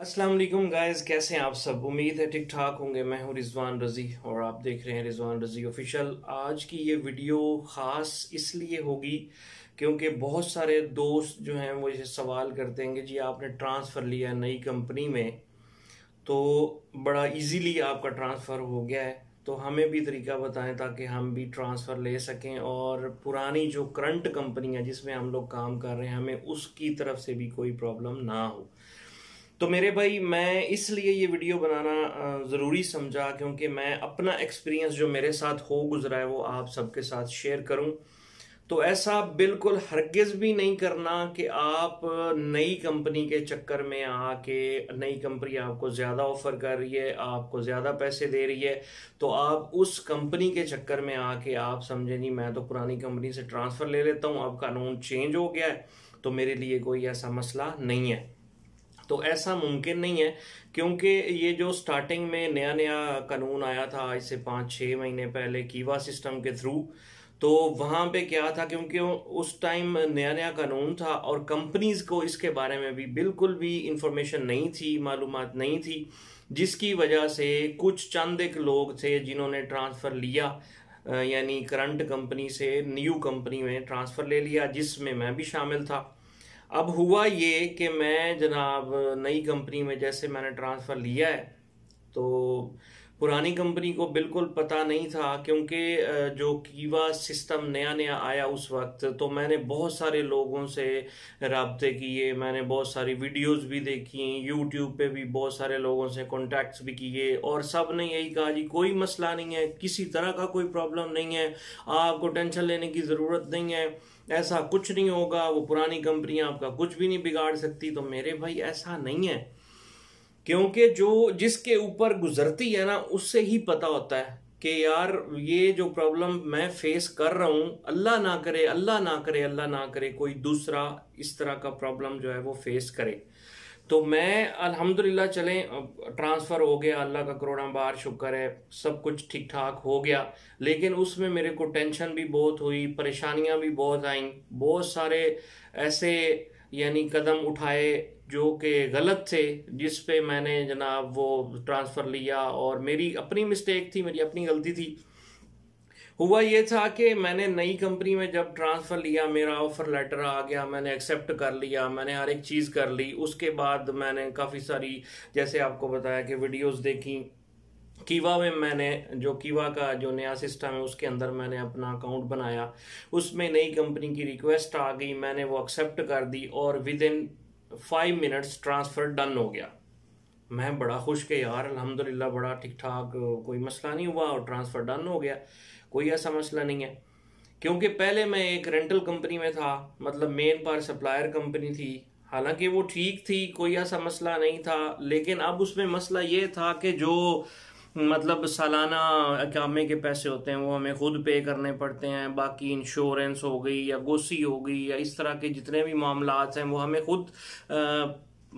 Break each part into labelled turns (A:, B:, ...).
A: अस्सलाम वालेकुम गाइस, कैसे हैं आप सब। उम्मीद है ठीक ठाक होंगे। मैं हूं रिजवान रजी और आप देख रहे हैं रिजवान रजी ऑफिशियल। आज की ये वीडियो ख़ास इसलिए होगी क्योंकि बहुत सारे दोस्त जो हैं वो ये सवाल करते हैं कि जी आपने ट्रांसफ़र लिया नई कंपनी में तो बड़ा इजीली आपका ट्रांसफ़र हो गया है, तो हमें भी तरीका बताएं ताकि हम भी ट्रांसफ़र ले सकें और पुरानी जो करंट कंपनी है जिसमें हम लोग काम कर रहे हैं हमें उसकी तरफ से भी कोई प्रॉब्लम ना हो। तो मेरे भाई, मैं इसलिए ये वीडियो बनाना ज़रूरी समझा क्योंकि मैं अपना एक्सपीरियंस जो मेरे साथ हो गुजरा है वो आप सबके साथ शेयर करूं। तो ऐसा बिल्कुल हरगिज़ भी नहीं करना कि आप नई कंपनी के चक्कर में आके, नई कंपनी आपको ज़्यादा ऑफर कर रही है, आपको ज़्यादा पैसे दे रही है, तो आप उस कंपनी के चक्कर में आके आप समझे नहीं मैं तो पुरानी कंपनी से ट्रांसफ़र ले लेता हूँ, अब कानून चेंज हो गया है तो मेरे लिए कोई ऐसा मसला नहीं है। तो ऐसा मुमकिन नहीं है क्योंकि ये जो स्टार्टिंग में नया नया कानून आया था आज से 5-6 महीने पहले कीवा सिस्टम के थ्रू, तो वहाँ पे क्या था, क्योंकि उस टाइम नया नया कानून था और कंपनीज को इसके बारे में भी बिल्कुल भी इंफॉर्मेशन नहीं थी, मालूमात नहीं थी, जिसकी वजह से कुछ चंद एक लोग थे जिन्होंने ट्रांसफ़र लिया, यानी करंट कंपनी से न्यू कंपनी में ट्रांसफ़र ले लिया, जिसमें मैं भी शामिल था। अब हुआ ये कि मैं जनाब नई कंपनी में जैसे मैंने ट्रांसफ़र लिया है तो पुरानी कंपनी को बिल्कुल पता नहीं था क्योंकि जो कीवा सिस्टम नया नया आया उस वक्त, तो मैंने बहुत सारे लोगों से रब्ते किए, मैंने बहुत सारी वीडियोस भी देखी, यूट्यूब पे भी बहुत सारे लोगों से कॉन्टैक्ट्स भी किए और सब ने यही कहा जी कोई मसला नहीं है, किसी तरह का कोई प्रॉब्लम नहीं है, आपको टेंशन लेने की ज़रूरत नहीं है, ऐसा कुछ नहीं होगा, वो पुरानी कंपनी आपका कुछ भी नहीं बिगाड़ सकती। तो मेरे भाई ऐसा नहीं है, क्योंकि जो जिसके ऊपर गुजरती है ना उससे ही पता होता है कि यार ये जो प्रॉब्लम मैं फेस कर रहा हूँ, अल्लाह ना करे, अल्लाह ना करे, अल्लाह ना करे कोई दूसरा इस तरह का प्रॉब्लम जो है वो फेस करे। तो मैं अल्हम्दुलिल्लाह चले ट्रांसफ़र हो गया, अल्लाह का करोड़ा बार शुक्र है, सब कुछ ठीक ठाक हो गया। लेकिन उसमें मेरे को टेंशन भी बहुत हुई, परेशानियां भी बहुत आईं, बहुत सारे ऐसे यानी कदम उठाए जो कि गलत थे, जिस पे मैंने जनाब वो ट्रांसफ़र लिया और मेरी अपनी मिस्टेक थी, मेरी अपनी गलती थी। हुआ ये था कि मैंने नई कंपनी में जब ट्रांसफ़र लिया, मेरा ऑफ़र लेटर आ गया, मैंने एक्सेप्ट कर लिया, मैंने हर एक चीज़ कर ली। उसके बाद मैंने काफ़ी सारी, जैसे आपको बताया कि वीडियोस देखी, कीवा में मैंने जो कीवा का जो नया सिस्टम है उसके अंदर मैंने अपना अकाउंट बनाया, उसमें नई कंपनी की रिक्वेस्ट आ गई, मैंने वो एक्सेप्ट कर दी और with in 5 minutes transfer done हो गया। मैं बड़ा खुश के यार अल्हम्दुलिल्लाह बड़ा ठीक ठाक, कोई मसला नहीं हुआ और ट्रांसफ़र डन हो गया, कोई ऐसा मसला नहीं है। क्योंकि पहले मैं एक रेंटल कंपनी में था, मतलब मेन पावर सप्लायर कंपनी थी, हालांकि वो ठीक थी, कोई ऐसा मसला नहीं था, लेकिन अब उसमें मसला ये था कि जो मतलब सालाना अकामे के पैसे होते हैं वो हमें खुद पे करने पड़ते हैं, बाकी इंश्योरेंस हो गई या गोसी हो गई या इस तरह के जितने भी मामलात हैं वो हमें खुद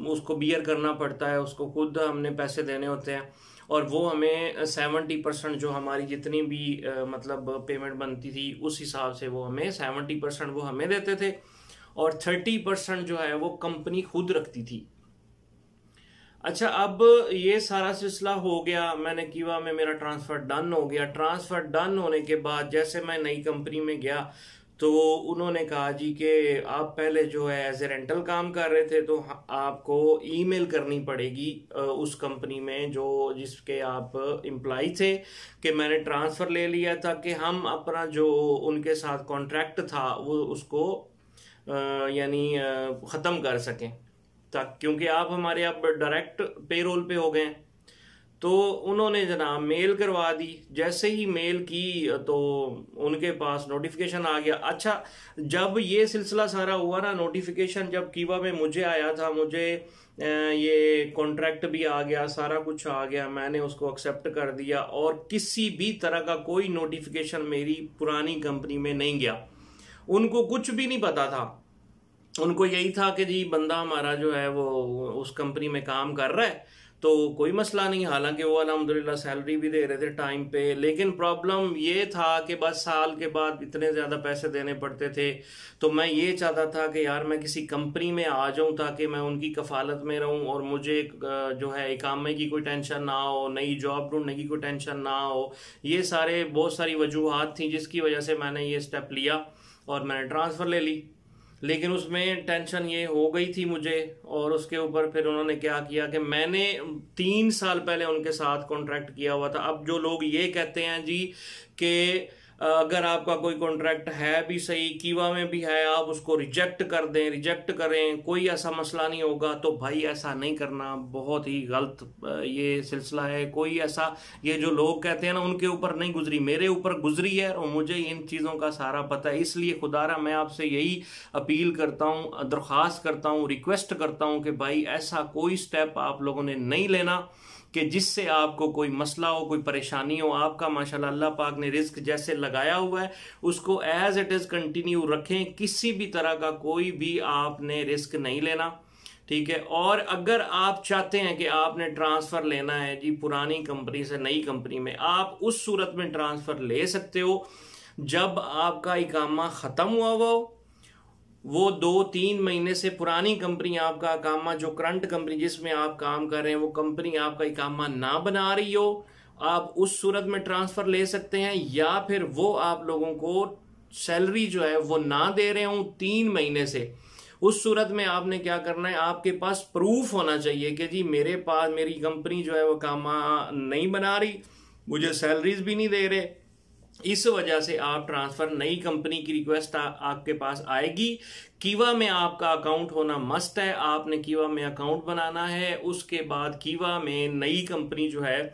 A: उसको बियर करना पड़ता है, उसको खुद हमने पैसे देने होते हैं। और वो हमें 70% जो हमारी जितनी भी मतलब पेमेंट बनती थी उस हिसाब से वो हमें 70% वो हमें देते थे और 30% जो है वो कंपनी खुद रखती थी। अच्छा, अब ये सारा सिलसिला हो गया, मैंने कीवा में मेरा ट्रांसफ़र डन हो गया। ट्रांसफ़र डन होने के बाद जैसे मैं नई कंपनी में गया तो उन्होंने कहा जी कि आप पहले जो है एज ए रेंटल काम कर रहे थे तो आपको ईमेल करनी पड़ेगी उस कंपनी में जो जिसके आप एम्प्लॉय थे, कि मैंने ट्रांसफ़र ले लिया था, कि हम अपना जो उनके साथ कॉन्ट्रैक्ट था वो उसको यानी ख़त्म कर सकें, तक क्योंकि आप हमारे अब डायरेक्ट पेरोल पे हो गए। तो उन्होंने जनाब मेल करवा दी, जैसे ही मेल की तो उनके पास नोटिफिकेशन आ गया। अच्छा, जब ये सिलसिला सारा हुआ ना, नोटिफिकेशन जब कीवा में मुझे आया था, मुझे ये कॉन्ट्रैक्ट भी आ गया, सारा कुछ आ गया, मैंने उसको एक्सेप्ट कर दिया और किसी भी तरह का कोई नोटिफिकेशन मेरी पुरानी कंपनी में नहीं गया। उनको कुछ भी नहीं पता था, उनको यही था कि जी बंदा हमारा जो है वो उस कंपनी में काम कर रहा है तो कोई मसला नहीं, हालांकि वो अल्हम्दुलिल्लाह सैलरी भी दे रहे थे टाइम पे, लेकिन प्रॉब्लम ये था कि बस साल के बाद इतने ज़्यादा पैसे देने पड़ते थे। तो मैं ये चाहता था कि यार मैं किसी कंपनी में आ जाऊं ताकि मैं उनकी कफालत में रहूं और मुझे जो है इकामे की कोई टेंशन ना हो, नई जॉब ढूंढने की कोई टेंशन ना हो। ये सारे बहुत सारी वजूहात थी जिसकी वजह से मैंने ये स्टेप लिया और मैंने ट्रांसफ़र ले ली। लेकिन उसमें टेंशन ये हो गई थी मुझे, और उसके ऊपर फिर उन्होंने क्या किया कि मैंने 3 साल पहले उनके साथ कॉन्ट्रैक्ट किया हुआ था। अब जो लोग ये कहते हैं जी कि अगर आपका कोई कॉन्ट्रैक्ट है भी सही, कीवा में भी है, आप उसको रिजेक्ट कर दें, रिजेक्ट करें, कोई ऐसा मसला नहीं होगा, तो भाई ऐसा नहीं करना, बहुत ही गलत ये सिलसिला है। कोई ऐसा, ये जो लोग कहते हैं ना, उनके ऊपर नहीं गुजरी, मेरे ऊपर गुजरी है और मुझे इन चीज़ों का सारा पता है। इसलिए खुदारा मैं आपसे यही अपील करता हूँ, दरख्वास्त करता हूँ, रिक्वेस्ट करता हूँ कि भाई ऐसा कोई स्टेप आप लोगों ने नहीं लेना कि जिससे आपको कोई मसला हो, कोई परेशानी हो। आपका माशाल्लाह अल्लाह पाक ने रिस्क जैसे लगाया हुआ है उसको एज इट इज़ कंटिन्यू रखें, किसी भी तरह का कोई भी आपने रिस्क नहीं लेना, ठीक है। और अगर आप चाहते हैं कि आपने ट्रांसफ़र लेना है जी पुरानी कंपनी से नई कंपनी में, आप उस सूरत में ट्रांसफ़र ले सकते हो जब आपका इकामा ख़त्म हुआ हो, वो 2-3 महीने से पुरानी कंपनी आपका इकामा, जो करंट कंपनी जिसमें आप काम कर रहे हैं, वो कंपनी आपका इकामा ना बना रही हो, आप उस सूरत में ट्रांसफ़र ले सकते हैं। या फिर वो आप लोगों को सैलरी जो है वो ना दे रहे हों 3 महीने से, उस सूरत में आपने क्या करना है, आपके पास प्रूफ होना चाहिए कि जी मेरे पास मेरी कंपनी जो है वो इकामा नहीं बना रही, मुझे सैलरीज भी नहीं दे रहे। इस वजह से आप ट्रांसफ़र, नई कंपनी की रिक्वेस्ट आपके पास आएगी। कीवा में आपका अकाउंट होना मस्ट है, आपने कीवा में अकाउंट बनाना है। उसके बाद कीवा में नई कंपनी जो है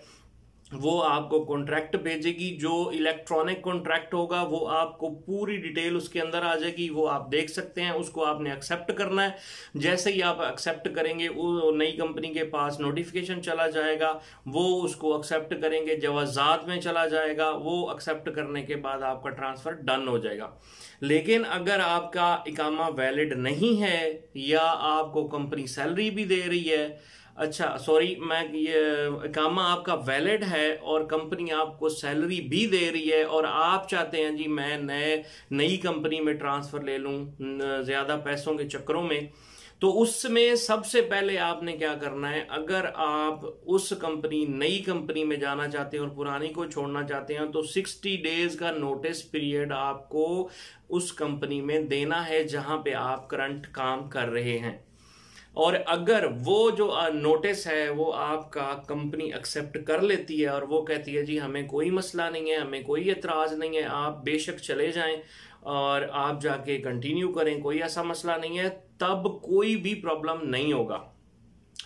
A: वो आपको कॉन्ट्रैक्ट भेजेगी, जो इलेक्ट्रॉनिक कॉन्ट्रैक्ट होगा वो आपको पूरी डिटेल उसके अंदर आ जाएगी, वो आप देख सकते हैं। उसको आपने एक्सेप्ट करना है। जैसे ही आप एक्सेप्ट करेंगे वो नई कंपनी के पास नोटिफिकेशन चला जाएगा, वो उसको एक्सेप्ट करेंगे, जवाजात में चला जाएगा, वो एक्सेप्ट करने के बाद आपका ट्रांसफ़र डन हो जाएगा। लेकिन अगर आपका इकामा वैलिड नहीं है या आपको कंपनी सैलरी भी दे रही है, अच्छा सॉरी, मैं ये इकामा आपका वैलिड है और कंपनी आपको सैलरी भी दे रही है और आप चाहते हैं जी मैं नई कंपनी में ट्रांसफ़र ले लूँ ज़्यादा पैसों के चक्करों में, तो उसमें सबसे पहले आपने क्या करना है, अगर आप उस कंपनी नई कंपनी में जाना चाहते हैं और पुरानी को छोड़ना चाहते हैं, तो 60 डेज का नोटिस पीरियड आपको उस कंपनी में देना है जहां पे आप करंट काम कर रहे हैं। और अगर वो जो नोटिस है वो आपका कंपनी एक्सेप्ट कर लेती है और वो कहती है जी हमें कोई मसला नहीं है, हमें कोई एतराज़ नहीं है, आप बेशक चले जाएं और आप जाके कंटिन्यू करें, कोई ऐसा मसला नहीं है, तब कोई भी प्रॉब्लम नहीं होगा।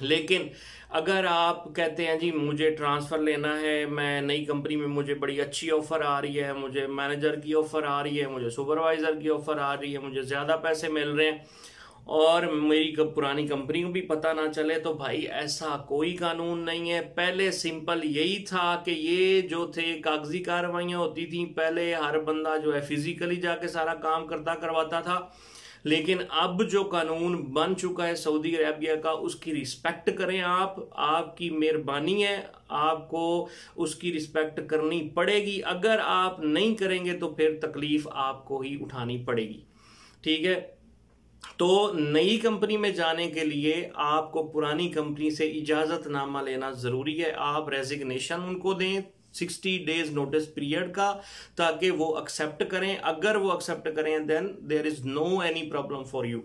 A: लेकिन अगर आप कहते हैं जी मुझे ट्रांसफ़र लेना है, मैं नई कंपनी में, मुझे बड़ी अच्छी ऑफ़र आ रही है, मुझे मैनेजर की ऑफ़र आ रही है, मुझे सुपरवाइज़र की ऑफ़र आ रही है, मुझे ज़्यादा पैसे मिल रहे हैं और मेरी पुरानी कंपनी को भी पता ना चले, तो भाई ऐसा कोई कानून नहीं है। पहले सिंपल यही था कि ये जो थे कागजी कार्रवाइयाँ होती थी, पहले हर बंदा जो है फिजिकली जाके सारा काम करवाता था। लेकिन अब जो कानून बन चुका है सऊदी अरेबिया का, उसकी रिस्पेक्ट करें आप, आपकी मेहरबानी है, आपको उसकी रिस्पेक्ट करनी पड़ेगी। अगर आप नहीं करेंगे तो फिर तकलीफ आपको ही उठानी पड़ेगी, ठीक है। तो नई कंपनी में जाने के लिए आपको पुरानी कंपनी से इजाज़तनामा लेना ज़रूरी है। आप रेजिग्नेशन उनको दें 60 डेज नोटिस पीरियड का, ताकि वो एक्सेप्ट करें। अगर वो एक्सेप्ट करें then there is no any problem for you.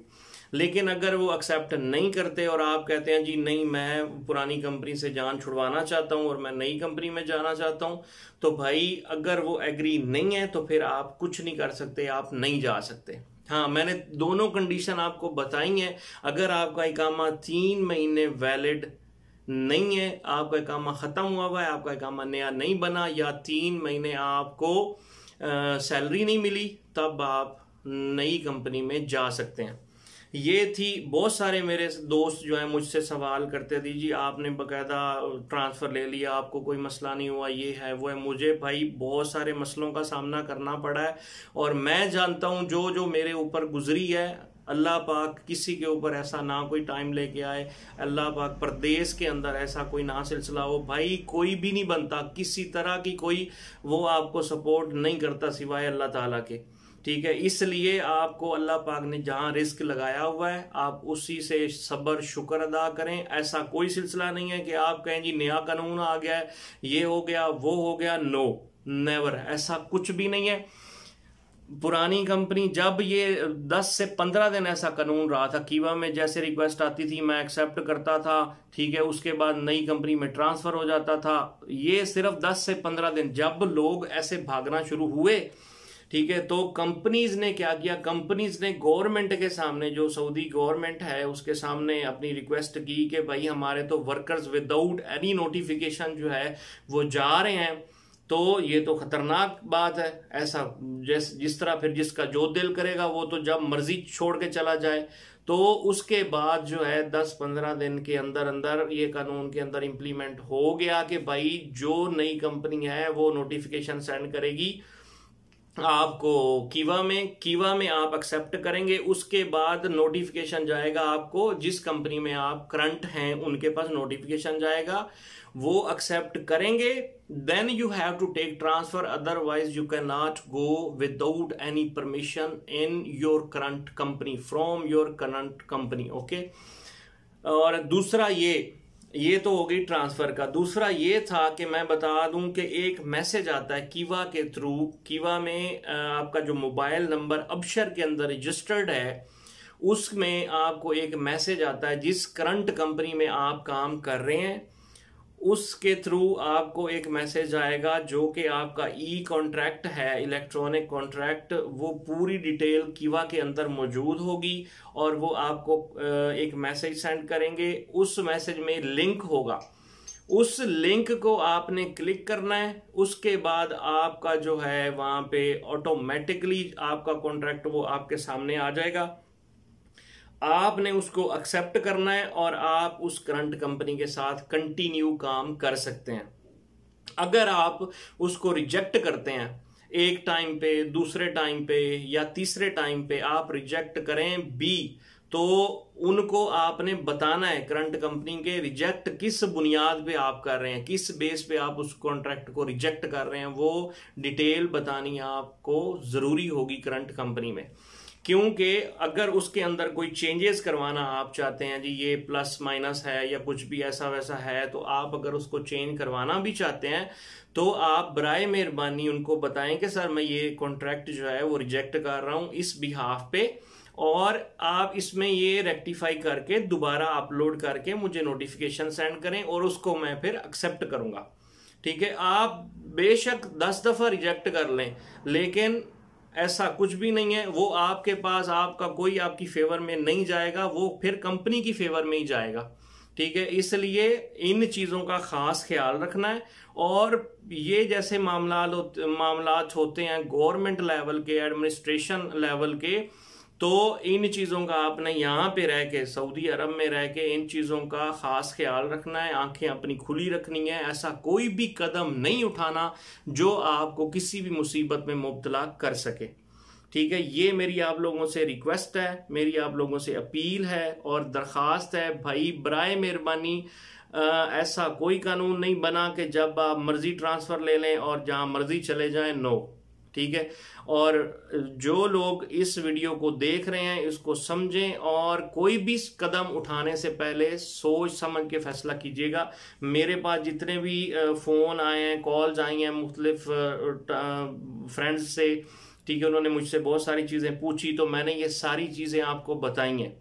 A: लेकिन अगर वो एक्सेप्ट नहीं करते और आप कहते हैं जी नहीं मैं पुरानी कंपनी से जान छुड़वाना चाहता हूं और मैं नई कंपनी में जाना चाहता हूं, तो भाई अगर वो एग्री नहीं है तो फिर आप कुछ नहीं कर सकते, आप नहीं जा सकते। हाँ, मैंने दोनों कंडीशन आपको बताई हैं। अगर आपका इकामा 3 महीने वैलिड नहीं है, आपका इकामा ख़त्म हुआ है, आपका इकामा नया नहीं बना, या 3 महीने आपको सैलरी नहीं मिली, तब आप नई कंपनी में जा सकते हैं। ये थी, बहुत सारे मेरे दोस्त जो है मुझसे सवाल करते थे जी आपने बकायदा ट्रांसफ़र ले लिया, आपको कोई मसला नहीं हुआ, ये है वो है। मुझे भाई बहुत सारे मसलों का सामना करना पड़ा है और मैं जानता हूँ जो जो मेरे ऊपर गुजरी है, अल्लाह पाक किसी के ऊपर ऐसा ना कोई टाइम लेके आए, अल्लाह पाक परदेश के अंदर ऐसा कोई ना सिलसिला हो। भाई कोई भी नहीं बनता, किसी तरह की कोई वो आपको सपोर्ट नहीं करता सिवाय अल्लाह ताला के, ठीक है। इसलिए आपको अल्लाह पाक ने जहां रिस्क लगाया हुआ है आप उसी से सब्र शुक्र अदा करें। ऐसा कोई सिलसिला नहीं है कि आप कहें जी नया कानून आ गया है, ये हो गया वो हो गया, नो नेवर, ऐसा कुछ भी नहीं है। पुरानी कंपनी जब ये 10 से 15 दिन ऐसा कानून रहा था, कीवा में जैसे रिक्वेस्ट आती थी मैं एक्सेप्ट करता था, ठीक है, उसके बाद नई कंपनी में ट्रांसफर हो जाता था। ये सिर्फ 10 से 15 दिन, जब लोग ऐसे भागना शुरू हुए, ठीक है, तो कंपनीज ने क्या किया, कंपनीज ने गवर्नमेंट के सामने, जो सऊदी गवर्नमेंट है उसके सामने अपनी रिक्वेस्ट की कि भाई हमारे तो वर्कर्स विदाउट एनी नोटिफिकेशन जो है वो जा रहे हैं, तो ये तो खतरनाक बात है। ऐसा जिस तरह फिर जिसका जो दिल करेगा वो तो जब मर्जी छोड़ के चला जाए। तो उसके बाद जो है 10-15 दिन के अंदर अंदर ये कानून के अंदर इंप्लीमेंट हो गया कि भाई जो नई कंपनी है वो नोटिफिकेशन सेंड करेगी आपको कीवा में आप एक्सेप्ट करेंगे, उसके बाद नोटिफिकेशन जाएगा आपको जिस कंपनी में आप करंट हैं उनके पास नोटिफिकेशन जाएगा, वो एक्सेप्ट करेंगे, then you have to take transfer, otherwise you can not go without any permission in your current company, from your current company, okay. और दूसरा ये तो हो गई ट्रांसफर का। दूसरा ये था कि मैं बता दूं कि एक मैसेज आता है कीवा के थ्रू, कीवा में आपका जो मोबाइल नंबर अबशर के अंदर रजिस्टर्ड है उसमें आपको एक मैसेज आता है, जिस करंट कंपनी में आप काम कर रहे हैं उसके थ्रू आपको एक मैसेज आएगा जो कि आपका ई कॉन्ट्रैक्ट है, इलेक्ट्रॉनिक कॉन्ट्रैक्ट, वो पूरी डिटेल कीवा के अंदर मौजूद होगी और वो आपको एक मैसेज सेंड करेंगे। उस मैसेज में लिंक होगा, उस लिंक को आपने क्लिक करना है, उसके बाद आपका जो है वहां पे ऑटोमेटिकली आपका कॉन्ट्रैक्ट वो आपके सामने आ जाएगा, आपने उसको एक्सेप्ट करना है और आप उस करंट कंपनी के साथ कंटिन्यू काम कर सकते हैं। अगर आप उसको रिजेक्ट करते हैं एक टाइम पे, दूसरे टाइम पे या तीसरे टाइम पे आप रिजेक्ट करें बी, तो उनको आपने बताना है करंट कंपनी के रिजेक्ट किस बुनियाद पे आप कर रहे हैं, किस बेस पे आप उस कॉन्ट्रैक्ट को रिजेक्ट कर रहे हैं, वो डिटेल बतानी आपको जरूरी होगी करंट कंपनी में। क्योंकि अगर उसके अंदर कोई चेंजेस करवाना आप चाहते हैं, जी ये प्लस माइनस है या कुछ भी ऐसा वैसा है, तो आप अगर उसको चेंज करवाना भी चाहते हैं तो आप बराए मेहरबानी उनको बताएं कि सर मैं ये कॉन्ट्रैक्ट जो है वो रिजेक्ट कर रहा हूं इस बिहाफ पे, और आप इसमें ये रेक्टिफाई करके दोबारा अपलोड करके मुझे नोटिफिकेशन सेंड करें और उसको मैं फिर एक्सेप्ट करूंगा, ठीक है। आप बेशक 10 दफा रिजेक्ट कर लें, लेकिन ऐसा कुछ भी नहीं है, वो आपके पास आपका कोई आपकी फेवर में नहीं जाएगा, वो फिर कंपनी की फेवर में ही जाएगा, ठीक है। इसलिए इन चीजों का खास ख्याल रखना है। और ये जैसे मामलात होते हैं गवर्नमेंट लेवल के, एडमिनिस्ट्रेशन लेवल के, तो इन चीज़ों का आपने यहाँ पे रह के, सऊदी अरब में रह के इन चीज़ों का ख़ास ख्याल रखना है, आंखें अपनी खुली रखनी है, ऐसा कोई भी कदम नहीं उठाना जो आपको किसी भी मुसीबत में मुब्तला कर सके, ठीक है। ये मेरी आप लोगों से रिक्वेस्ट है, मेरी आप लोगों से अपील है और दरख्वास्त है, भाई बराए मेहरबानी ऐसा कोई कानून नहीं बना कि जब आप मर्जी ट्रांसफ़र ले लें और जहाँ मर्जी चले जाएं, नो, ठीक है। और जो लोग इस वीडियो को देख रहे हैं इसको समझें और कोई भी कदम उठाने से पहले सोच समझ के फैसला कीजिएगा। मेरे पास जितने भी फ़ोन आए हैं, कॉल्स आई हैं मुख्तलिफ फ्रेंड्स से, ठीक है, उन्होंने मुझसे बहुत सारी चीज़ें पूछी तो मैंने ये सारी चीज़ें आपको बताई हैं,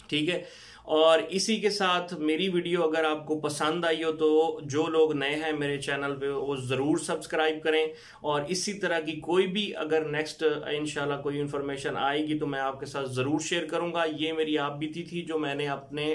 A: ठीक है। और इसी के साथ मेरी वीडियो अगर आपको पसंद आई हो तो जो लोग नए हैं मेरे चैनल पे वो ज़रूर सब्सक्राइब करें, और इसी तरह की कोई भी अगर नेक्स्ट इंशाल्लाह कोई इन्फॉर्मेशन आएगी तो मैं आपके साथ ज़रूर शेयर करूंगा। ये मेरी आप बीती थी जो मैंने अपने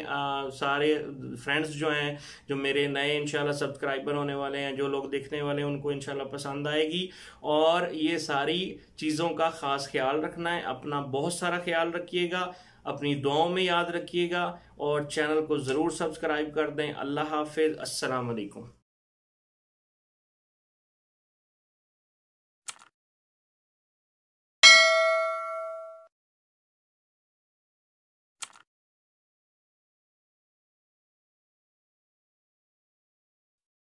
A: सारे फ्रेंड्स जो हैं, जो मेरे नए इंशाल्लाह सब्सक्राइबर होने वाले हैं, जो लोग देखने वाले हैं, उनको इंशाल्लाह पसंद आएगी। और ये सारी चीज़ों का ख़ास ख्याल रखना है, अपना बहुत सारा ख्याल रखिएगा, अपनी दुआओं में याद रखिएगा और चैनल को ज़रूर सब्सक्राइब कर दें। अल्लाह हाफिज़, अस्सलाम वालेकुम।